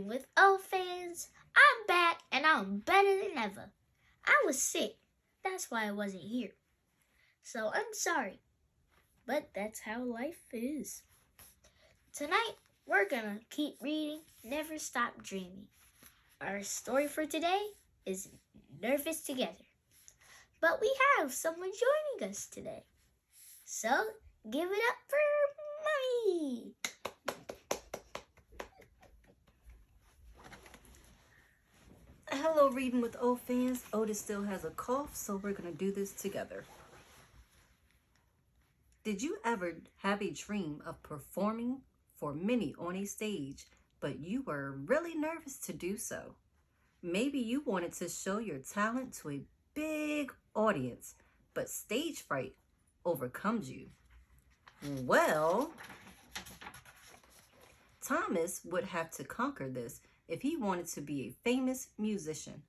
Reading with O fans. I'm back and I'm better than ever. I was sick, that's why I wasn't here. So I'm sorry, but that's how life is. Tonight, we're gonna keep reading, never stop dreaming. Our story for today is Nervous Together. But we have someone joining us today. So, give it up for Mommy! Hello, Reading with O fans. Otis still has a cough, so we're going to do this together. Did you ever have a dream of performing for many on a stage, but you were really nervous to do so? Maybe you wanted to show your talent to a big audience, but stage fright overcomes you. Well, Thomas would have to conquer this if he wanted to be a famous musician.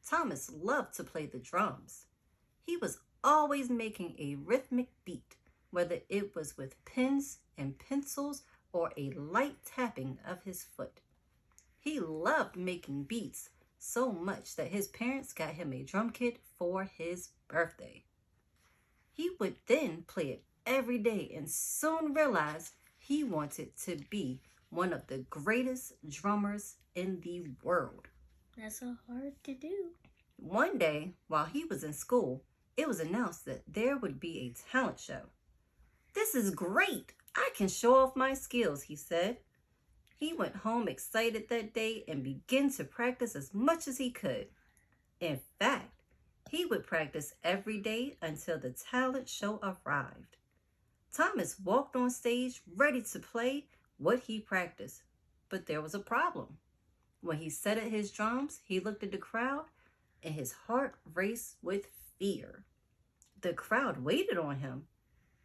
Thomas loved to play the drums. He was always making a rhythmic beat, whether it was with pens and pencils or a light tapping of his foot. He loved making beats so much that his parents got him a drum kit for his birthday. He would then play it every day and soon realized he wanted to be one of the greatest drummers in the world. That's so hard to do. One day, while he was in school, it was announced that there would be a talent show. "This is great! I can show off my skills," he said. He went home excited that day and began to practice as much as he could. In fact, he would practice every day until the talent show arrived. Thomas walked on stage ready to play what he practiced, but there was a problem. When he set at his drums, he looked at the crowd and his heart raced with fear. The crowd waited on him,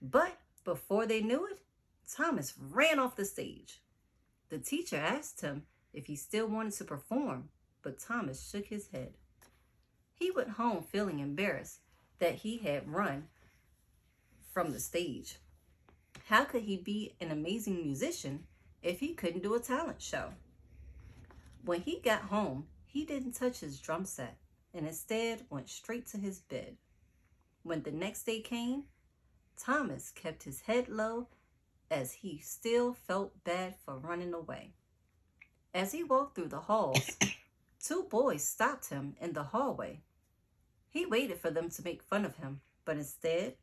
but before they knew it, Thomas ran off the stage. The teacher asked him if he still wanted to perform, but Thomas shook his head. He went home feeling embarrassed that he had run from the stage. How could he be an amazing musician if he couldn't do a talent show? When he got home, he didn't touch his drum set and instead went straight to his bed. When the next day came, Thomas kept his head low as he still felt bad for running away. As he walked through the halls, two boys stopped him in the hallway. He waited for them to make fun of him, but instead,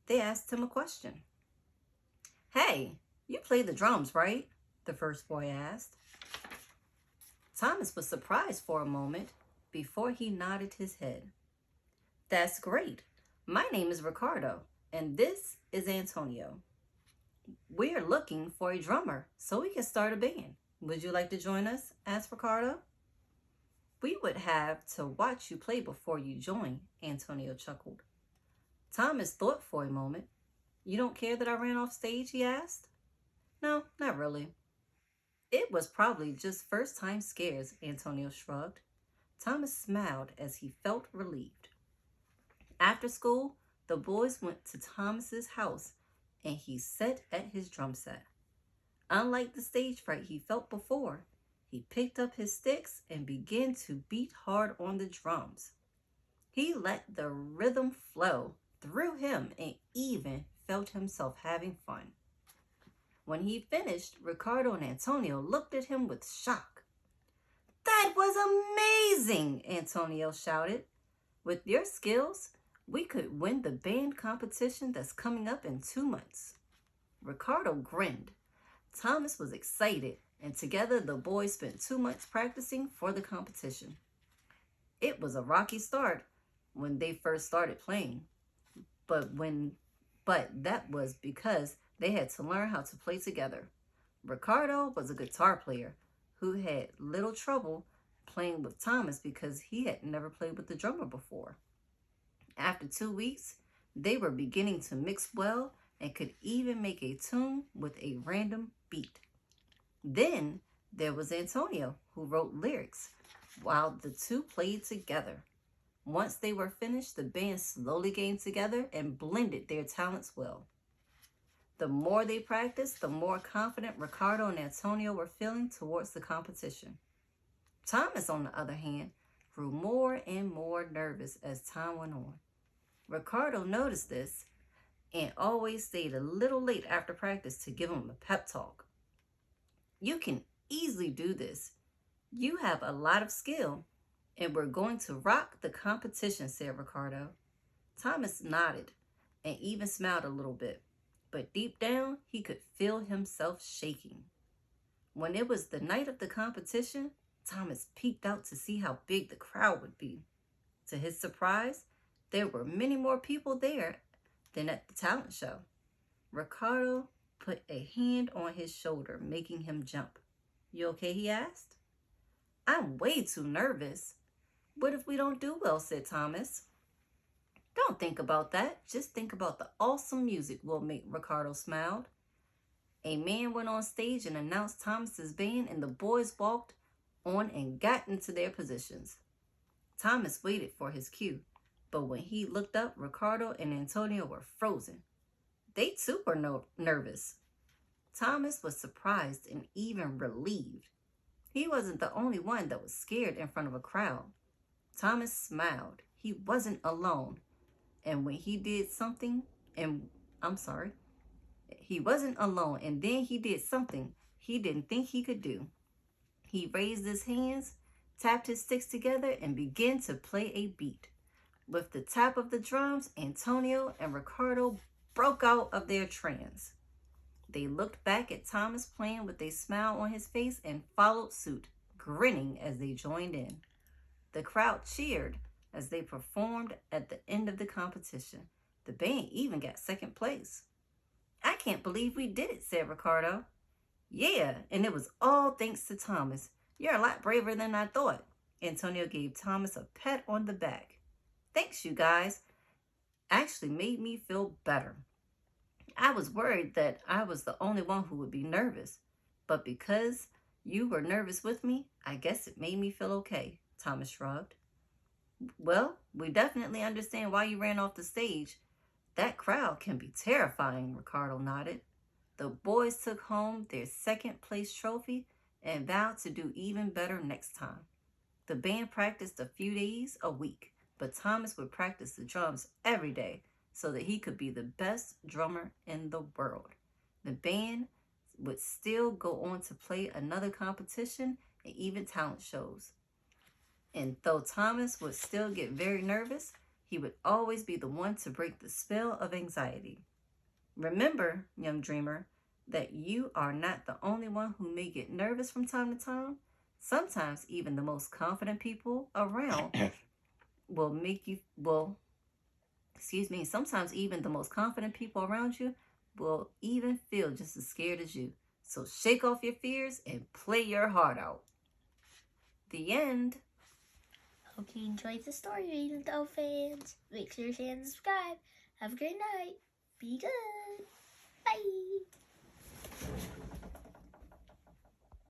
they asked him a question. "Hey, you play the drums, right?" the first boy asked. Thomas was surprised for a moment before he nodded his head. "That's great. My name is Ricardo, and this is Antonio. We're looking for a drummer so we can start a band. Would you like to join us?" asked Ricardo. "We would have to watch you play before you join," Antonio chuckled. Thomas thought for a moment. "You don't care that I ran off stage?" he asked. "No, not really." "It was probably just first-time scares," Antonio shrugged. Thomas smiled as he felt relieved. After school, the boys went to Thomas's house and he sat at his drum set. Unlike the stage fright he felt before, he picked up his sticks and began to beat hard on the drums. He let the rhythm flow through him and even felt himself having fun. When he finished, Ricardo and Antonio looked at him with shock. "That was amazing!" Antonio shouted. "With your skills, we could win the band competition that's coming up in 2 months." Ricardo grinned. Thomas was excited, and together the boys spent 2 months practicing for the competition. It was a rocky start when they first started playing, but that was because they had to learn how to play together. Ricardo was a guitar player who had little trouble playing with Thomas because he had never played with the drummer before. After 2 weeks, they were beginning to mix well and could even make a tune with a random beat. Then there was Antonio, who wrote lyrics while the two played together. Once they were finished, the band slowly came together and blended their talents well. The more they practiced, the more confident Ricardo and Antonio were feeling towards the competition. Thomas, on the other hand, grew more and more nervous as time went on. Ricardo noticed this and always stayed a little late after practice to give him a pep talk. You can easily do this. You have a lot of skill, and we're going to rock the competition, said Ricardo. Thomas nodded and even smiled a little bit, but deep down he could feel himself shaking. When it was the night of the competition, Thomas peeked out to see how big the crowd would be. To his surprise, there were many more people there than at the talent show. Ricardo put a hand on his shoulder, making him jump. You okay? He asked. I'm way too nervous. What if we don't do well? Said Thomas. Don't think about that. Just think about the awesome music we'll make, Ricardo smiled. A man went on stage and announced Thomas's band, and the boys walked on and got into their positions. Thomas waited for his cue, but when he looked up, Ricardo and Antonio were frozen. They too were nervous. Thomas was surprised and even relieved. He wasn't the only one that was scared in front of a crowd. Thomas smiled. He wasn't alone. And when he did something, he wasn't alone, and then he did something he didn't think he could do. He raised his hands, tapped his sticks together, and began to play a beat. With the tap of the drums, Antonio and Ricardo broke out of their trance. They looked back at Thomas playing with a smile on his face and followed suit, grinning as they joined in. The crowd cheered as they performed at the end of the competition. The band even got second place. I can't believe we did it, said Ricardo. Yeah, and it was all thanks to Thomas. You're a lot braver than I thought. Antonio gave Thomas a pat on the back. Thanks, you guys. Actually made me feel better. I was worried that I was the only one who would be nervous, but because you were nervous with me, I guess it made me feel okay, Thomas shrugged. Well, we definitely understand why you ran off the stage. That crowd can be terrifying, Ricardo nodded. The boys took home their second place trophy and vowed to do even better next time. The band practiced a few days a week, but Thomas would practice the drums every day so that he could be the best drummer in the world. The band would still go on to play another competition and even talent shows. And though Thomas would still get very nervous, he would always be the one to break the spell of anxiety. Remember, young dreamer, that you are not the only one who may get nervous from time to time. Sometimes even the most confident people around sometimes even the most confident people around you will even feel just as scared as you. So shake off your fears and play your heart out. The end. Hope you enjoyed the story, little fans. Make sure to share and subscribe. Have a great night. Be good. Bye.